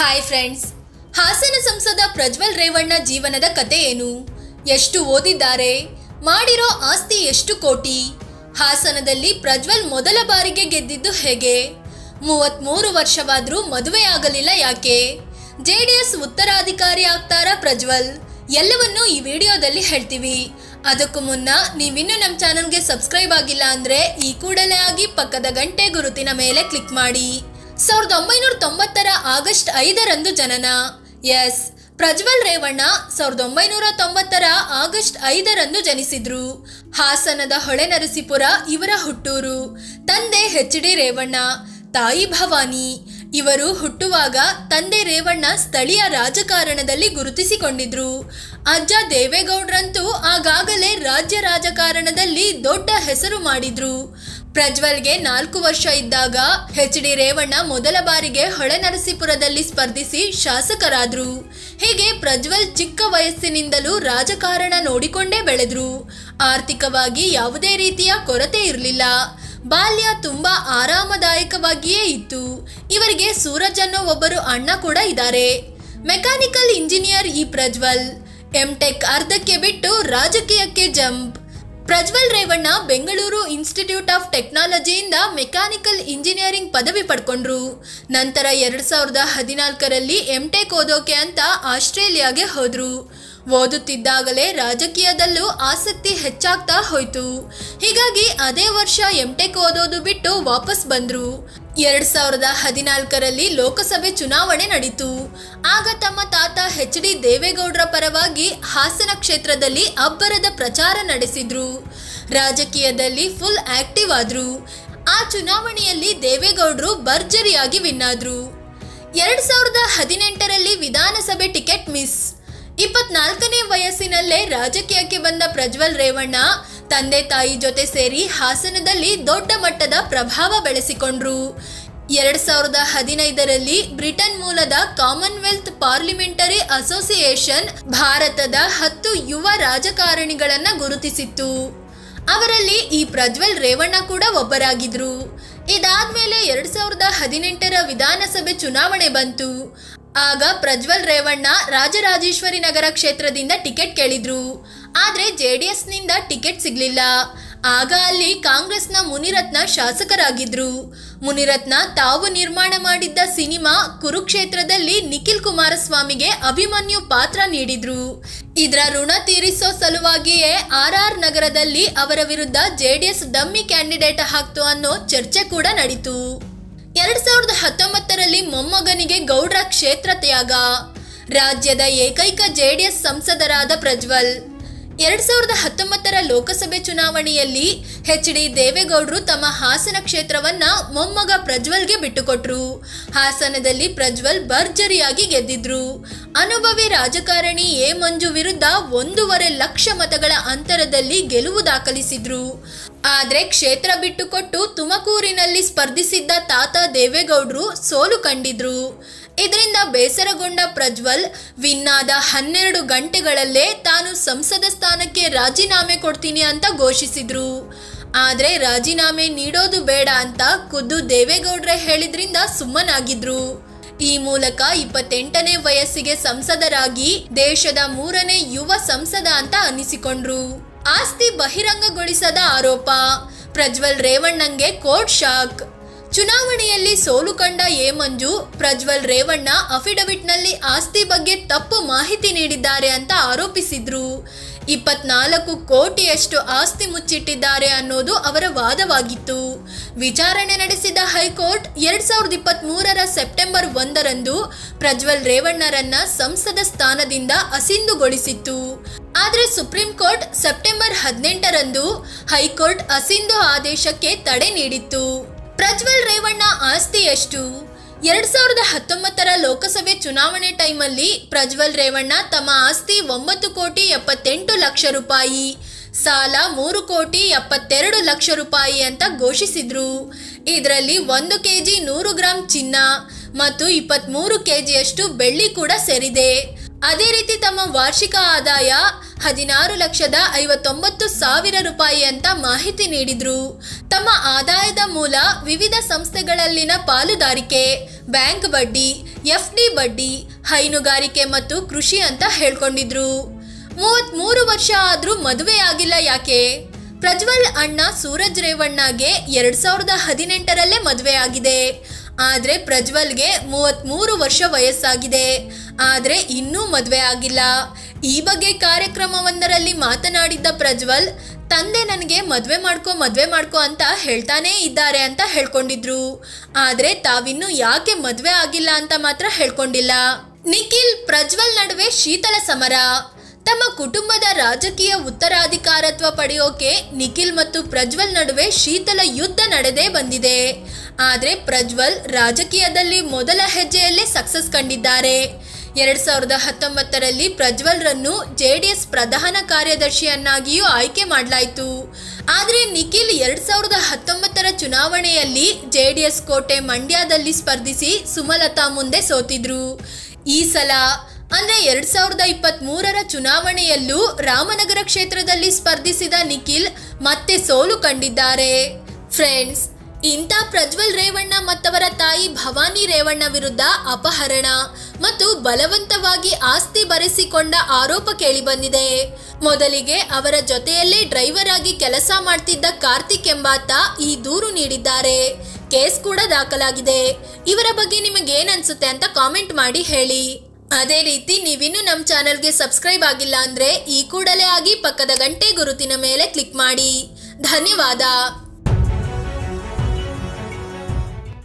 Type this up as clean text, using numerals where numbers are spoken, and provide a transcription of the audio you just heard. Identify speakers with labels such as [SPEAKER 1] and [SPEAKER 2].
[SPEAKER 1] Hi friends, Hassan ಸಂಸದ ಪ್ರಜ್ವಲ್ ರೇವಣ್ಣ ಜೀವನದ ಕತೆ ಏನು? ಎಷ್ಟು ಓದಿದ್ದಾರೆ? ಮಾಡಿರೋ ಆಸ್ತಿ ಎಷ್ಟು ಕೋಟಿ? ಹಾಸನದಲ್ಲಿ ಪ್ರಜ್ವಲ್ ಮೊದಲ ಬಾರಿಗೆ ಗೆದ್ದಿದ್ದು ಹೇಗೆ? 33 ವರ್ಷವಾದ್ರೂ ಮದುವೆ ಆಗಲಿಲ್ಲ ಯಾಕೆ? ಜೆಡಿಎಸ್ ಉತ್ತರಾಧಿಕಾರಿ ಆಗ್ತಾರಾ ಪ್ರಜ್ವಲ್? ಎಲ್ಲವನ್ನೂ ಈ ವಿಡಿಯೋದಲ್ಲಿ ಹೇಳ್ತೀವಿ. ಅದಕ್ಕೂ ಮುನ್ನ ನೀವಿನ್ನೂ ನಮ್ಮ ಚಾನಲ್ಗೆ ಸಬ್ಸ್ಕ್ರೈಬ್ ಆಗಿಲ್ಲ ಅಂದ್ರೆ ಈ ಕೂಡಲೇ ಆಗಿ ಪಕ್ಕದ ಗಂಟೆ ಗುರುತಿನ ಮೇಲೆ ಕ್ಲಿಕ್ ಮಾಡಿ. 1990ರ ಆಗಸ್ಟ್ 5ರಂದು ಜನನ. ಎಸ್, ಪ್ರಜ್ವಲ್ ರೇವಣ್ಣ 1990ರ ಆಗಸ್ಟ್ 5ರಂದು ಜನಿಸಿದ್ರು. ಹಾಸನದ ಹೊಳೆನರಸೀಪುರ ಇವರ ಹುಟ್ಟೂರು. ತಂದೆ ಎಚ್.ಡಿ. ರೇವಣ್ಣ, ತಾಯಿ ಭವಾನಿ. ಇವರು ಹುಟ್ಟುವಾಗ ತಂದೆ ರೇವಣ್ಣ ಸ್ಥಳೀಯ ರಾಜಕಾರಣದಲ್ಲಿ ಗುರುತಿಸಿಕೊಂಡಿದ್ರು. ಅಜ್ಜ ದೇವೇಗೌಡ್ರಂತೂ ಆಗಾಗಲೇ ರಾಜ್ಯ ರಾಜಕಾರಣದಲ್ಲಿ ದೊಡ್ಡ ಹೆಸರು ಮಾಡಿದ್ರು. ಪ್ರಜ್ವಲ್ಗೆ 4 ವರ್ಷ ಇದ್ದಾಗ ಎಚ್.ಡಿ. ರೇವಣ್ಣ ಮೊದಲ ಬಾರಿಗೆ ಹೊಳೆನರಸೀಪುರದಲ್ಲಿ ಸ್ಪರ್ಧಿಸಿ ಶಾಸಕರಾದ್ರು. ಹೀಗೆ ಪ್ರಜ್ವಲ್ ಚಿಕ್ಕ ವಯಸ್ಸಿನಿಂದಲೂ ರಾಜಕಾರಣ ನೋಡಿಕೊಂಡೇ ಬೆಳೆದ್ರು. ಆರ್ಥಿಕವಾಗಿ ಯಾವುದೇ ರೀತಿಯ ಕೊರತೆ ಇರಲಿಲ್ಲ. ಬಾಲ್ಯ ತುಂಬಾ ಆರಾಮದಾಯಕವಾಗಿಯೇ ಇತ್ತು. ಇವರಿಗೆ ಸೂರಜ್ ಅನ್ನೋ ಒಬ್ಬರು ಅಣ್ಣ ಕೂಡ ಇದ್ದಾರೆ. ಮೆಕ್ಯಾನಿಕಲ್ ಇಂಜಿನಿಯರ್ ಈ ಪ್ರಜ್ವಲ್. ಎಂಟೆಕ್ ಅರ್ಧಕ್ಕೆ ಬಿಟ್ಟು ರಾಜಕೀಯಕ್ಕೆ jump. Prajwal Revanna Bengaluru institute of ಟೆಕ್ನಾಲಜಿಯಿಂದ ಮೆಕ್ಯಾನಿಕಲ್ ಇಂಜಿನಿಯರಿಂಗ್ ಪದವಿ ಪಡ್ಕೊಂಡ್ರು. ನಂತರ 2014ರಲ್ಲಿ ಎಂಟೆಕ್ ಓದೋಕೆ ಅಂತ ಆಸ್ಟ್ರೇಲಿಯಾಗೆ ಹೋದ್ರು. ಓದುತ್ತಿದ್ದಾಗಲೇ ರಾಜಕೀಯದಲ್ಲೂ ಆಸಕ್ತಿ ಹೆಚ್ಚಾಗ್ತಾ ಹೋಯ್ತು. ಹೀಗಾಗಿ ಅದೇ ವರ್ಷ ಎಂಟೆಕ್ ಓದೋದು ಬಿಟ್ಟು ವಾಪಸ್ ಬಂದ್ರು. 2014ರಲ್ಲಿ ಲೋಕಸಭೆ ಚುನಾವಣೆ ನಡೀತು. ಆಗ ತಮ್ಮ ತಾತ ಎಚ್.ಡಿ. ದೇವೇಗೌಡರ ಪರವಾಗಿ ಹಾಸನ ಕ್ಷೇತ್ರದಲ್ಲಿ ಅಬ್ಬರದ ಪ್ರಚಾರ ನಡೆಸಿದ್ರು. ರಾಜಕೀಯದಲ್ಲಿ ಫುಲ್ ಆಕ್ಟಿವ್ ಆದ್ರು. ಆ ಚುನಾವಣೆಯಲ್ಲಿ ದೇವೇಗೌಡರು ಭರ್ಜರಿಯಾಗಿ ವಿನ್ ಆದ್ರು. 2018ರಲ್ಲಿ ವಿಧಾನಸಭೆ ಟಿಕೆಟ್ ಮಿಸ್. 24ನೇ ವಯಸ್ಸಿನಲ್ಲೇ ರಾಜಕೀಯಕ್ಕೆ ಬಂದ ಪ್ರಜ್ವಲ್ ರೇವಣ್ಣ ತಂದೆ ತಾಯಿ ಜೊತೆ ಸೇರಿ ಹಾಸನದಲ್ಲಿ ದೊಡ್ಡ ಮಟ್ಟದ ಪ್ರಭಾವ ಬೆಳೆಸಿಕೊಂಡ್ರು. 2015ರಲ್ಲಿ ಬ್ರಿಟನ್ ಮೂಲದ ಕಾಮನ್ವೆಲ್ತ್ ಪಾರ್ಲಿಮೆಂಟರಿ ಅಸೋಸಿಯೇಷನ್ ಭಾರತದ 10 ಯುವ ರಾಜಕಾರಣಿಗಳನ್ನ ಗುರುತಿಸಿತ್ತು. ಅವರಲ್ಲಿ ಈ ಪ್ರಜ್ವಲ್ ರೇವಣ್ಣ ಕೂಡ ಒಬ್ಬರಾಗಿದ್ರು. ಇದಾದ್ಮೇಲೆ 2018ರ ವಿಧಾನಸಭೆ ಚುನಾವಣೆ ಬಂತು. ಆಗ ಪ್ರಜ್ವಲ್ ರೇವಣ್ಣ ರಾಜರಾಜೇಶ್ವರಿ ನಗರ ಕ್ಷೇತ್ರದಿಂದ ಟಿಕೆಟ್ ಕೇಳಿದ್ರು. ಆದ್ರೆ ಜೆಡಿಎಸ್ನಿಂದ ಟಿಕೆಟ್ ಸಿಗ್ಲಿಲ್ಲ. ಆಗ ಅಲ್ಲಿ ಕಾಂಗ್ರೆಸ್ನ ಮುನಿರತ್ನ ಶಾಸಕರಾಗಿದ್ರು. ಮುನಿರತ್ನ ತಾವು ನಿರ್ಮಾಣ ಮಾಡಿದ್ದ ಸಿನಿಮಾ ಕುರುಕ್ಷೇತ್ರದಲ್ಲಿ ನಿಖಿಲ್ ಕುಮಾರಸ್ವಾಮಿಗೆ ಅಭಿಮನ್ಯು ಪಾತ್ರ ನೀಡಿದ್ರು. ಇದರ ಋಣ ತೀರಿಸೋ ಸಲುವಾಗಿಯೇ RR ನಗರದಲ್ಲಿ ಅವರ ವಿರುದ್ಧ ಜೆಡಿಎಸ್ ಡಮ್ಮಿ ಕ್ಯಾಂಡಿಡೇಟ್ ಹಾಕ್ತು ಅನ್ನೋ ಚರ್ಚೆ ಕೂಡ ನಡೀತು. 2019ರಲ್ಲಿ ಮೊಮ್ಮಗನಿಗೆ ಗೌಡ್ರ ಕ್ಷೇತ್ರ ತ್ಯಾಗ. ರಾಜ್ಯದ ಏಕೈಕ ಜೆಡಿಎಸ್ ಸಂಸದರಾದ ಪ್ರಜ್ವಲ್ 2019ರ ಲೋಕಸಭೆ ಚುನಾವಣೆಯಲ್ಲಿ ಎಚ್.ಡಿ. ದೇವೇಗೌಡರು ತಮ್ಮ ಹಾಸನ ಕ್ಷೇತ್ರವನ್ನ ಮೊಮ್ಮಗ ಪ್ರಜ್ವಲ್ಗೆ ಬಿಟ್ಟುಕೊಟ್ರು. ಹಾಸನದಲ್ಲಿ ಪ್ರಜ್ವಲ್ ಭರ್ಜರಿಯಾಗಿ ಗೆದ್ದಿದ್ರು. ಅನುಭವಿ ರಾಜಕಾರಣಿ ಎ ಮಂಜು ವಿರುದ್ಧ 1.5 ಲಕ್ಷ ಮತಗಳ ಅಂತರದಲ್ಲಿ ಗೆಲುವು ದಾಖಲಿಸಿದ್ರು. ಆದ್ರೆ ಕ್ಷೇತ್ರ ಬಿಟ್ಟುಕೊಟ್ಟು ತುಮಕೂರಿನಲ್ಲಿ ಸ್ಪರ್ಧಿಸಿದ್ದ ತಾತ ದೇವೇಗೌಡರು ಸೋಲು ಕಂಡಿದ್ರು. ಇದರಿಂದ ಬೇಸರಗೊಂಡ ಪ್ರಜ್ವಲ್ ವಿನ್ ಆದ 12 ಗಂಟೆಗಳಲ್ಲೇ ತಾನು ಸಂಸದ ಸ್ಥಾನಕ್ಕೆ ರಾಜೀನಾಮೆ ಕೊಡ್ತೀನಿ ಅಂತ ಘೋಷಿಸಿದ್ರು. ಆದ್ರೆ ರಾಜೀನಾಮೆ ನೀಡೋದು ಬೇಡ ಅಂತ ಖುದ್ದು ದೇವೇಗೌಡ್ರೆ ಹೇಳಿದ್ರಿಂದ ಸುಮ್ಮನಾಗಿದ್ರು. ಈ ಮೂಲಕ 28ನೇ ವಯಸ್ಸಿಗೆ ಸಂಸದರಾಗಿ ದೇಶದ 3ನೇ ಯುವ ಸಂಸದ ಅಂತ ಅನಿಸಿಕೊಂಡ್ರು. ಆಸ್ತಿ ಬಹಿರಂಗಗೊಳಿಸದ ಆರೋಪ. ಪ್ರಜ್ವಲ್ ರೇವಣ್ಣಂಗೆ ಕೋರ್ಟ್ ಶಾಕ್. ಚುನಾವಣೆಯಲ್ಲಿ ಸೋಲು ಕಂಡ ಎ ಮಂಜು ಪ್ರಜ್ವಲ್ ರೇವಣ್ಣ ಅಫಿಡವಿಟ್ನಲ್ಲಿ ಆಸ್ತಿ ಬಗ್ಗೆ ತಪ್ಪು ಮಾಹಿತಿ ನೀಡಿದ್ದಾರೆ ಅಂತ ಆರೋಪಿಸಿದ್ರು. 24 ಕೋಟಿಯಷ್ಟು ಆಸ್ತಿ ಮುಚ್ಚಿಟ್ಟಿದ್ದಾರೆ ಅನ್ನೋದು ಅವರ ವಾದವಾಗಿತ್ತು. ವಿಚಾರಣೆ ನಡೆಸಿದ ಹೈಕೋರ್ಟ್ 2023ರ ಸೆಪ್ಟೆಂಬರ್ 1ರಂದು ಪ್ರಜ್ವಲ್ ರೇವಣ್ಣರನ್ನ ಸಂಸದ ಸ್ಥಾನದಿಂದ ಅಸಿಂಧುಗೊಳಿಸಿತ್ತು. ಆದ್ರೆ ಸುಪ್ರೀಂ ಕೋರ್ಟ್ ಸೆಪ್ಟೆಂಬರ್ 18ರಂದು ಹೈಕೋರ್ಟ್ ಅಸಿಂಧು ಆದೇಶಕ್ಕೆ ತಡೆ ನೀಡಿತ್ತು. ಪ್ರಜ್ವಲ್ ರೇವಣ್ಣ ಆಸ್ತಿ ಎಷ್ಟು? 2019ರ ಲೋಕಸಭೆ ಚುನಾವಣೆ ಟೈಮಲ್ಲಿ ಪ್ರಜ್ವಲ್ ರೇವಣ್ಣ ತಮ್ಮ ಆಸ್ತಿ 9,78 ಲಕ್ಷ ರೂಪಾಯಿ, ಸಾಲ 3,72 ಲಕ್ಷ ರೂಪಾಯಿ ಅಂತ ಘೋಷಿಸಿದ್ರು. ಇದರಲ್ಲಿ 1 ಕೆಜಿ 100 ಗ್ರಾಂ ಚಿನ್ನ ಮತ್ತು 23 ಕೆಜಿಯಷ್ಟು ಬೆಳ್ಳಿ ಕೂಡ ಸೇರಿದೆ. ಅದೇ ರೀತಿ ತಮ್ಮ ವಾರ್ಷಿಕ ಆದಾಯ 16,59,000 ರೂಪಾಯಿ ಅಂತ ಮಾಹಿತಿ ನೀಡಿದ್ರು. ತಮ್ಮ ಆದಾಯದ ಮೂಲ ವಿವಿಧ ಸಂಸ್ಥೆಗಳಲ್ಲಿನ ಪಾಲುದಾರಿಕೆ, ಬ್ಯಾಂಕ್ ಬಡ್ಡಿ FD ಬಡ್ಡಿ, ಹೈನುಗಾರಿಕೆ ಮತ್ತು ಕೃಷಿ ಅಂತ ಹೇಳ್ಕೊಂಡಿದ್ರು. 33 ವರ್ಷ ಆದ್ರೂ ಮದುವೆ ಆಗಿಲ್ಲ ಯಾಕೆ? ಪ್ರಜ್ವಲ್ ಅಣ್ಣ ಸೂರಜ್ ರೇವಣ್ಣಗೆ 2018ರಲ್ಲೇ ಮದುವೆ ಆಗಿದೆ. ಆದ್ರೆ ಪ್ರಜ್ವಲ್ಗೆ 33 ವರ್ಷ ವಯಸ್ಸಾಗಿದೆ. ಆದ್ರೆ ಇನ್ನೂ ಮದುವೆ ಆಗಿಲ್ಲ. ಈ ಬಗ್ಗೆ ಕಾರ್ಯಕ್ರಮವೊಂದರಲ್ಲಿ ಮಾತನಾಡಿದ್ದ ಪ್ರಜ್ವಲ್, ತಂದೆ ನನಗೆ ಮದುವೆ ಮಾಡ್ಕೋ ಅಂತ ಹೇಳ್ತಾನೇ ಇದ್ದಾರೆ ಅಂತ ಹೇಳ್ಕೊಂಡಿದ್ರು. ಆದ್ರೆ ತಾವಿನ್ನೂ ಯಾಕೆ ಮದುವೆ ಆಗಿಲ್ಲ ಅಂತ ಮಾತ್ರ ಹೇಳ್ಕೊಂಡಿಲ್ಲ. ನಿಖಿಲ್ ಪ್ರಜ್ವಲ್ ನಡುವೆ ಶೀತಲ ಸಮರ. ತಮ್ಮ ಕುಟುಂಬದ ರಾಜಕೀಯ ಉತ್ತರಾಧಿಕಾರತ್ವ ಪಡೆಯೋಕೆ ನಿಖಿಲ್ ಮತ್ತು ಪ್ರಜ್ವಲ್ ನಡುವೆ ಶೀತಲ ಯುದ್ಧ ನಡೆದೇ ಬಂದಿದೆ. ಆದ್ರೆ ಪ್ರಜ್ವಲ್ ರಾಜಕೀಯದಲ್ಲಿ ಮೊದಲ ಹೆಜ್ಜೆಯಲ್ಲೇ ಸಕ್ಸಸ್ ಕಂಡಿದ್ದಾರೆ. 2019ರಲ್ಲಿ ಪ್ರಜ್ವಲ್ರನ್ನು JDS ಪ್ರಧಾನ ಕಾರ್ಯದರ್ಶಿಯನ್ನಾಗಿಯೂ ಆಯ್ಕೆ ಮಾಡಲಾಯಿತು. ಆದರೆ ನಿಖಿಲ್ 2019ರ ಚುನಾವಣೆಯಲ್ಲಿ JDS ಕೋಟೆ ಮಂಡ್ಯದಲ್ಲಿ ಸ್ಪರ್ಧಿಸಿ ಸುಮಲತಾ ಮುಂದೆ ಸೋತಿದ್ರು. ಈ ಸಲ ಅಂದ್ರೆ 2023ರ ಚುನಾವಣೆಯಲ್ಲೂ ರಾಮನಗರ ಕ್ಷೇತ್ರದಲ್ಲಿ ಸ್ಪರ್ಧಿಸಿದ ನಿಖಿಲ್ ಮತ್ತೆ ಸೋಲು ಕಂಡಿದ್ದಾರೆ. ಫ್ರೆಂಡ್ಸ್, ಇಂಥ ಪ್ರಜ್ವಲ್ ರೇವಣ್ಣ ಮತ್ತವರ ತಾಯಿ ಭವಾನಿ ರೇವಣ್ಣ ವಿರುದ್ಧ ಅಪಹರಣ ಮತ್ತು ಬಲವಂತವಾಗಿ ಆಸ್ತಿ ಬರೆಸಿಕೊಂಡ ಆರೋಪ ಕೇಳಿಬಂದಿದೆ. ಮೊದಲಿಗೆ ಅವರ ಜೊತೆಯಲ್ಲೇ ಡ್ರೈವರ್ ಆಗಿ ಕೆಲಸ ಮಾಡ್ತಿದ್ದ ಕಾರ್ತಿಕ್ ಎಂಬಾತ ಈ ದೂರು ನೀಡಿದ್ದಾರೆ. ಕೇಸ್ ಕೂಡ ದಾಖಲಾಗಿದೆ. ಇವರ ಬಗ್ಗೆ ನಿಮಗೇನ್ ಅನ್ಸುತ್ತೆ ಅಂತ ಕಾಮೆಂಟ್ ಮಾಡಿ ಹೇಳಿ. ಅದೇ ರೀತಿ ನೀವಿನ್ನೂ ನಮ್ಮ ಚಾನೆಲ್ಗೆ ಸಬ್ಸ್ಕ್ರೈಬ್ ಆಗಿಲ್ಲ ಅಂದ್ರೆ ಈ ಕೂಡಲೇ ಆಗಿ ಪಕ್ಕದ ಗಂಟೆ ಗುರುತಿನ ಮೇಲೆ ಕ್ಲಿಕ್ ಮಾಡಿ. ಧನ್ಯವಾದ.